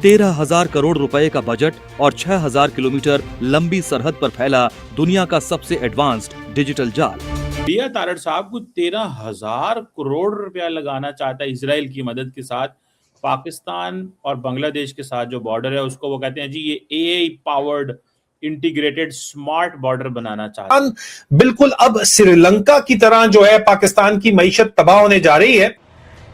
13,000 करोड़ रुपए का बजट और 6,000 किलोमीटर लंबी सरहद पर फैला दुनिया का सबसे एडवांस्ड डिजिटल जाल। दिया तारड़ साहब को 13,000 करोड़ रुपया लगाना चाहता है इसराइल की मदद के साथ पाकिस्तान और बांग्लादेश के साथ जो बॉर्डर है उसको वो कहते हैं जी ये AI powered integrated smart border बनाना चाहता है। बिल्कुल अब श्रीलंका की तरह जो है पाकिस्तान की मईशत तबाह होने जा रही है।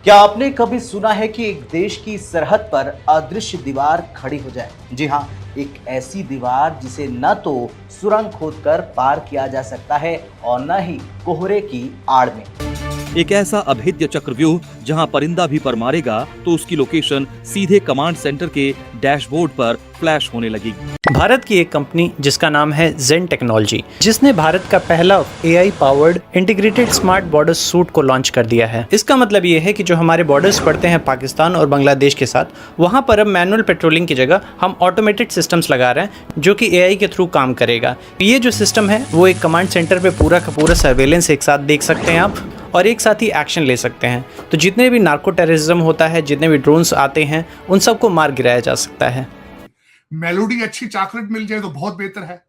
क्या आपने कभी सुना है कि एक देश की सरहद पर अदृश्य दीवार खड़ी हो जाए? जी हाँ, एक ऐसी दीवार जिसे न तो सुरंग खोदकर पार किया जा सकता है और न ही कोहरे की आड़ में। एक ऐसा अभेद्य चक्रव्यूह जहां परिंदा भी पर मारेगा तो उसकी लोकेशन सीधे कमांड सेंटर के डैशबोर्ड पर फ्लैश होने लगेगी। भारत की एक कंपनी जिसका नाम है जेन टेक्नोलॉजी, जिसने भारत का पहला AI powered integrated smart border suit को लॉन्च कर दिया है। इसका मतलब ये है कि जो हमारे बॉर्डर्स पड़ते हैं पाकिस्तान और बांग्लादेश के साथ, वहाँ पर अब मैनुअल पेट्रोलिंग की जगह हम ऑटोमेटेड सिस्टम्स लगा रहे हैं जो कि एआई के थ्रू काम करेगा। ये जो सिस्टम है वो एक कमांड सेंटर पे पूरा का पूरा सर्वेलेंस एक साथ देख सकते हैं आप और एक साथ ही एक्शन ले सकते हैं। तो जितने भी नार्को टेररिज्म होता है, जितने भी ड्रोन्स आते हैं, उन सबको मार गिराया जा सकता है। मेलोडी अच्छी चॉकलेट मिल जाए तो बहुत बेहतर है।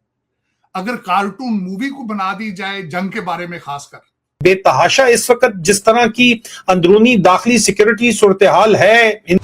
अगर कार्टून मूवी को बना दी जाए जंग के बारे में खासकर। बेतहाशा इस वक्त जिस तरह की अंदरूनी दाखिली सिक्योरिटी सूरत हाल है,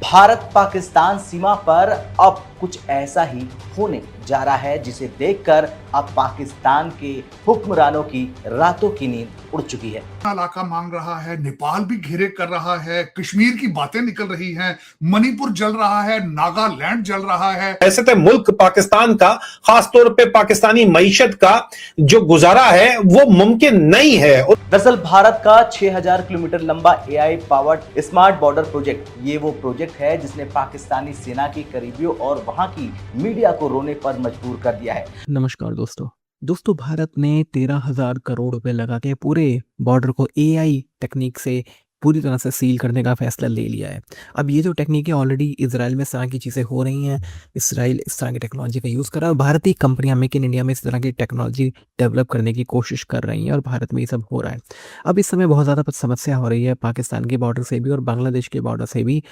भारत पाकिस्तान सीमा पर अब कुछ ऐसा ही होने जा रहा है जिसे देखकर अब पाकिस्तान के हुक्मरानों की रातों की नींद उड़ चुकी है। इलाका मांग रहा है, नेपाल भी घेरे कर रहा है, कश्मीर की बातें निकल रही हैं, मणिपुर जल रहा है, नागालैंड जल रहा है। ऐसे तो मुल्क पाकिस्तान का, खासतौर पे पाकिस्तानी मईशत का जो गुजारा है वो मुमकिन नहीं है। दरअसल भारत का 6,000 किलोमीटर लंबा AI powered smart border project, ये वो प्रोजेक्ट है जिसने पाकिस्तानी सेना के करीबियों और वहां की मीडिया को रोने पर मजबूर कर दिया है। नमस्कार दोस्तों, भारत ने 13,000 करोड़ रुपए लगा के पूरे बॉर्डर को एआई टेक्निक से पूरी तरह से सील करने का फैसला ले लिया है। अब ये जो टेक्निक है, ऑलरेडी इजराइल में इस तरह की चीज़ें हो रही हैं। इसराइल इस तरह की टेक्नोलॉजी का यूज़ कर रहा है। भारतीय कंपनियां मेक इन इंडिया में इस तरह की टेक्नोलॉजी डेवलप करने की कोशिश कर रही हैं और भारत में ये सब हो रहा है। अब इस समय बहुत ज़्यादा समस्या हो रही है पाकिस्तान के बॉर्डर से भी और बांग्लादेश के बॉर्डर से भी,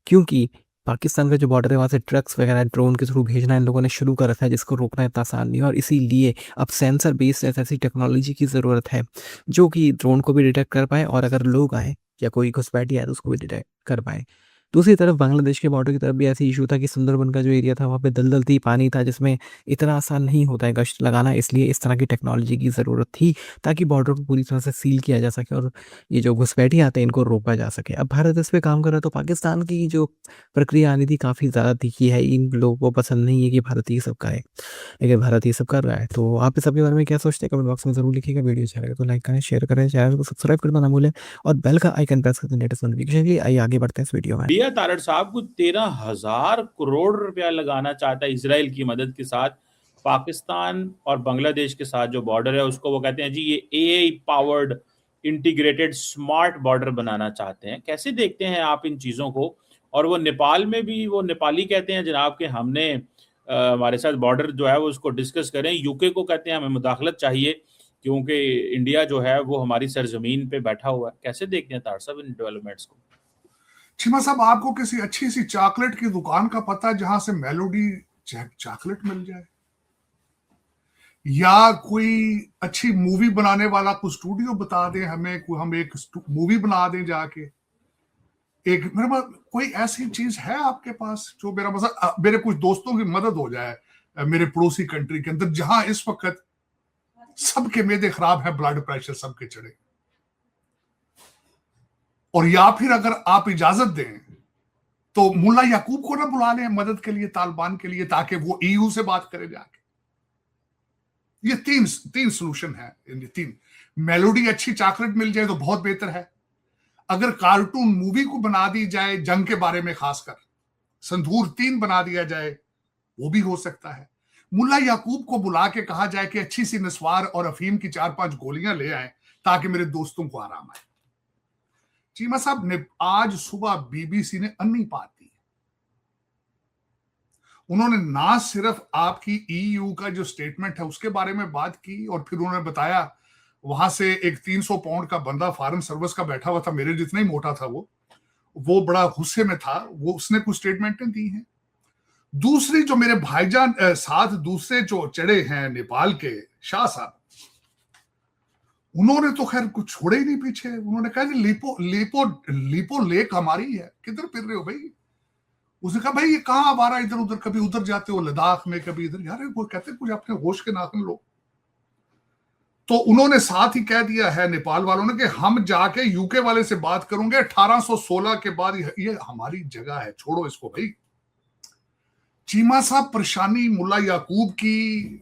क्योंकि पाकिस्तान का जो बॉर्डर है वहाँ से ट्रक्स वगैरह ड्रोन के थ्रू भेजना इन लोगों ने शुरू कर रखा है, जिसको रोकना इतना आसान नहीं है। और इसीलिए अब सेंसर बेस्ड ऐसी टेक्नोलॉजी की ज़रूरत है जो कि ड्रोन को भी डिटेक्ट कर पाए और अगर लोग आए या कोई घुसपैठी आए तो उसको भी डिटेक्ट कर पाए। दूसरी तरफ बांग्लादेश के बॉर्डर की तरफ भी ऐसी इशू था कि सुंदरबन का जो एरिया था वहाँ पे दलदल थी, पानी था, जिसमें इतना आसान नहीं होता है गश्त लगाना। इसलिए इस तरह की टेक्नोलॉजी की ज़रूरत थी ताकि बॉर्डर को पूरी तरह से सील किया जा सके और ये जो घुसपैठी आते हैं इनको रोका जा सके। अब भारत इस पर काम कर रहा है तो पाकिस्तान की जो प्रक्रिया आनी थी काफ़ी ज़्यादा तीखी है। इन लोगों को पसंद नहीं है कि भारत ये सब करे, लेकिन भारत ये सब कर रहा है। तो आप इस सब के बारे में क्या सोचते हैं कमेंट बॉक्स में ज़रूर लिखिएगा। वीडियो अच्छा लगे तो लाइक करें, शेयर करें, चैनल को सब्सक्राइब करना ना भूलें और बेल का आइकन प्रेस करके लेटेस्ट नोटिफिकेशन के लिए। आइए आगे बढ़ते हैं इस वीडियो में। दिया तारड़ साहब को 13,000 करोड़ रुपया लगाना चाहता है इसराइल की मदद के साथ पाकिस्तान और बांग्लादेश के साथ जो बॉर्डर है उसको वो कहते हैं जी ये AI powered integrated smart border बनाना चाहते हैं। कैसे देखते हैं आप इन चीज़ों को? और वो नेपाल में भी वो नेपाली कहते हैं जनाब कि हमने हमारे साथ बॉर्डर जो है वो उसको डिस्कस करें। यूके को कहते हैं हमें मुदाखलत चाहिए क्योंकि इंडिया जो है वो हमारी सरजमीन पे बैठा हुआ है। कैसे देखते हैं तारड़ साहब इन डेवलपमेंट्स को? चीमा साहब, आपको किसी अच्छी सी चॉकलेट की दुकान का पता है जहां से मेलोडी चॉकलेट मिल जाए, या कोई अच्छी मूवी बनाने वाला कोई स्टूडियो बता दे हमें, हम एक मूवी बना दें जाके। एक मेरे पास कोई ऐसी चीज है आपके पास जो मेरे कुछ दोस्तों की मदद हो जाए मेरे पड़ोसी कंट्री के अंदर, जहां इस वक्त सबके मेदे खराब है, ब्लड प्रेशर सबके चढ़े। और या फिर अगर आप इजाजत दें तो मुल्ला याकूब को ना बुला लें मदद के लिए, तालिबान के लिए, ताकि वो ईयू से बात करे जाके। ये तीन सोल्यूशन है। इन तीन, मेलोडी अच्छी चॉकलेट मिल जाए तो बहुत बेहतर है। अगर कार्टून मूवी को बना दी जाए जंग के बारे में खासकर, संधूर 3 बना दिया जाए, वो भी हो सकता है। मुल्ला याकूब को बुला के कहा जाए कि अच्छी सी नस्वार और अफीम की 4-5 गोलियां ले आए ताकि मेरे दोस्तों को आराम आए। चीमा साहब ने आज सुबह बीबीसी ने अन्नी बात दी। उन्होंने ना सिर्फ आपकी ईयू का जो स्टेटमेंट है उसके बारे में बात की, और फिर उन्होंने बताया वहां से एक 300 पाउंड का बंदा फॉरेन सर्विस का बैठा हुआ था, मेरे जितना ही मोटा था वो, वो बड़ा गुस्से में था, वो उसने कुछ स्टेटमेंटें दी हैं। दूसरी जो मेरे भाईजान साथ दूसरे जो चढ़े हैं नेपाल के शाह साहब, उन्होंने तो खैर कुछ छोड़े ही नहीं पीछे। उन्होंने कहा जी लीपो लेक हमारी है, किधर फिर रहे हो भाई। उसने कहा भाई ये कहाँ आवारा इधर उधर, कभी उधर जाते हो लद्दाख में, कभी इधर। यार वो कहते कुछ अपने होश के नाखून लो। तो उन्होंने साथ ही कह दिया है नेपाल वालों ने कि हम जाके यूके वाले से बात करेंगे, 1816 के बाद ये हमारी जगह है, छोड़ो इसको भाई। चीमा साहब परेशानी मुल्ला याकूब की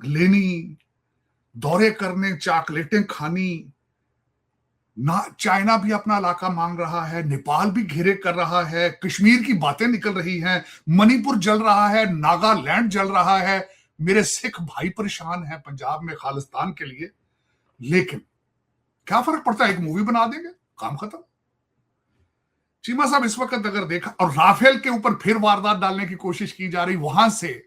लेनी, दौरे करने, चॉकलेटें खानी ना, चाइना भी अपना इलाका मांग रहा है, नेपाल भी घेरे कर रहा है, कश्मीर की बातें निकल रही हैं, मणिपुर जल रहा है, नागालैंड जल रहा है, मेरे सिख भाई परेशान हैं पंजाब में खालिस्तान के लिए। लेकिन क्या फर्क पड़ता है, एक मूवी बना देंगे, काम खत्म। चीमा साहब इस वक्त अगर देखा, और राफेल के ऊपर फिर वारदात डालने की कोशिश की जा रही, वहां से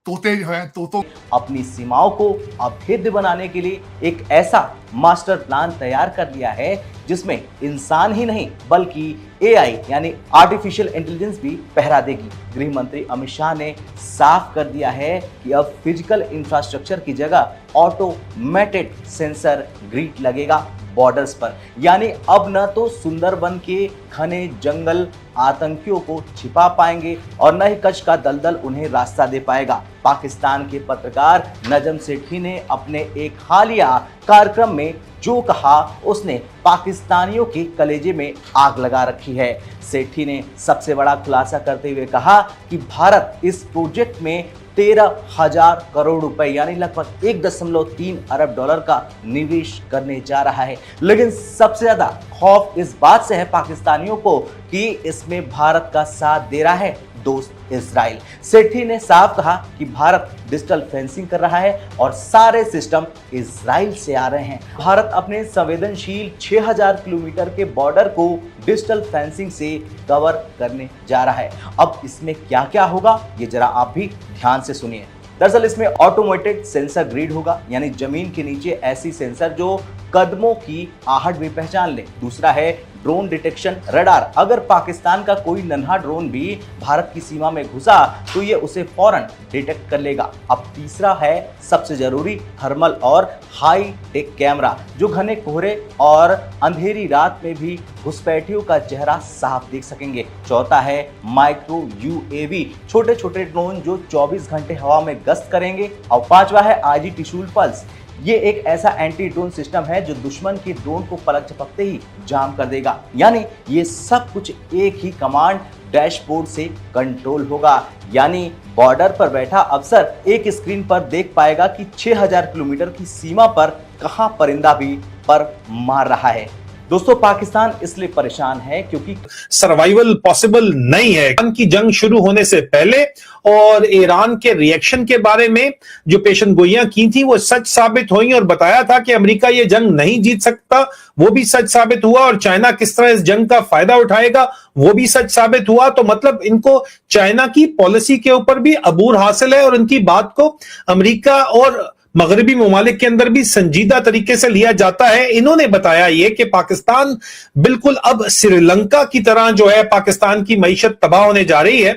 तोते जो है तोतों अपनी सीमाओं को अभेद्य बनाने के लिए एक ऐसा मास्टर प्लान तैयार कर लिया है जिसमें इंसान ही नहीं बल्कि एआई यानी आर्टिफिशियल इंटेलिजेंस भी पहरा देगी। गृह मंत्री अमित शाह ने साफ कर दिया है कि अब फिजिकल इंफ्रास्ट्रक्चर की जगह ऑटोमेटेड सेंसर ग्रिड लगेगा बॉर्डर्स पर। यानी अब न तो सुंदरबन के घने जंगल आतंकियों को छिपा पाएंगे और न ही कच्छ का दलदल उन्हें रास्ता दे पाएगा। पाकिस्तान के पत्रकार नजम सेठी ने अपने एक हालिया कार्यक्रम में जो कहा, उसने पाकिस्तानियों के कलेजे में आग लगा रखी है। सेठी ने सबसे बड़ा खुलासा करते हुए कहा कि भारत इस प्रोजेक्ट में 13,000 करोड़ रुपए यानी लगभग 1.3 अरब डॉलर का निवेश करने जा रहा है। लेकिन सबसे ज्यादा खौफ इस बात से है पाकिस्तानियों को कि इसमें भारत का साथ दे रहा है दोस्त इजराइल। सेठी ने साफ कहा कि भारत डिजिटल फेंसिंग कर रहा है और सारे सिस्टम इजराइल से आ रहे हैं। भारत अपने संवेदनशील 6,000 किलोमीटर के बॉर्डर को डिजिटल फेंसिंग से कवर करने जा रहा है। अब इसमें क्या क्या होगा ये जरा आप भी ध्यान से सुनिए। दरअसल इसमें ऑटोमेटेड सेंसर ग्रिड होगा, यानी जमीन के नीचे ऐसी सेंसर जो कदमों की आहट भी पहचान ले। दूसरा है ड्रोन डिटेक्शन रडार। अगर पाकिस्तान का कोई नन्हा ड्रोन भी भारत की सीमा में घुसा तो ये उसे फौरन डिटेक्ट कर लेगा। अब तीसरा है सबसे जरूरी थर्मल और हाई टेक कैमरा, जो घने कोहरे और अंधेरी रात में भी घुसपैठियों का चेहरा साफ देख सकेंगे। चौथा है माइक्रो यूएवी, छोटे छोटे ड्रोन जो 24 घंटे हवा में गश्त करेंगे। और पांचवा है आईजी त्रिशूल पल्स। ये एक ऐसा एंटी ड्रोन सिस्टम है जो दुश्मन के ड्रोन को पलक झपकते ही जाम कर देगा। यानी ये सब कुछ एक ही कमांड डैशबोर्ड से कंट्रोल होगा। यानी बॉर्डर पर बैठा अफसर एक स्क्रीन पर देख पाएगा कि 6,000 किलोमीटर की सीमा पर कहां परिंदा भी पर मार रहा है। दोस्तों पाकिस्तान इसलिए परेशान है क्योंकि सर्वाइवल पॉसिबल नहीं है। ईरान की जंग शुरू होने से पहले और ईरान के रिएक्शन के बारे में जो पेशन गोइयां की थी वो सच साबित हुई और बताया था कि अमेरिका ये जंग नहीं जीत सकता, वो भी सच साबित हुआ। और चाइना किस तरह इस जंग का फायदा उठाएगा वो भी सच साबित हुआ। तो मतलब इनको चाइना की पॉलिसी के ऊपर भी अबूर हासिल है और इनकी बात को अमेरिका और मगरबी ममालिक के अंदर भी संजीदा तरीके से लिया जाता है। इन्होंने बताया ये कि पाकिस्तान बिल्कुल अब श्रीलंका की तरह जो है पाकिस्तान की मईशत तबाह होने जा रही है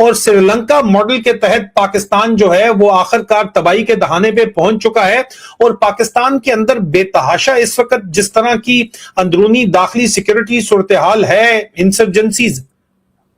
और श्रीलंका मॉडल के तहत पाकिस्तान जो है वो आखिरकार तबाही के दहाने पे पहुंच चुका है। और पाकिस्तान के अंदर बेतहाशा इस वक्त जिस तरह की अंदरूनी दाखिली सिक्योरिटी सूरत हाल है, इंसर्जेंसीज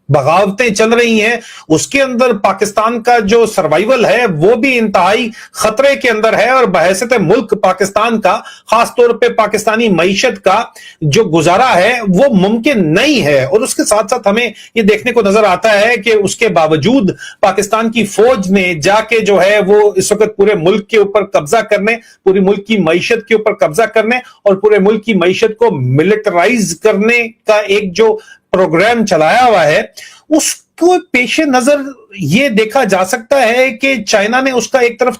बगावतें चल रही हैं, उसके अंदर पाकिस्तान का जो सर्वाइवल है वो भी इंतहाई खतरे के अंदर है। और बहैसियत मुल्क पाकिस्तान का, खासतौर पे पाकिस्तानी मईशत का जो गुजारा है वो मुमकिन नहीं है। और उसके साथ साथ हमें ये देखने को नजर आता है कि उसके बावजूद पाकिस्तान की फौज ने जाके जो है वो इस वक्त पूरे मुल्क के ऊपर कब्जा करने, पूरी मुल्क की मईशत के ऊपर कब्जा करने और पूरे मुल्क की मईशत को मिलिटराइज करने का एक जो प्रोग्राम चलाया हुआ है, उसको पेश नजर ये देखा जा सकता है कि चाइना ने उसका एक तरफ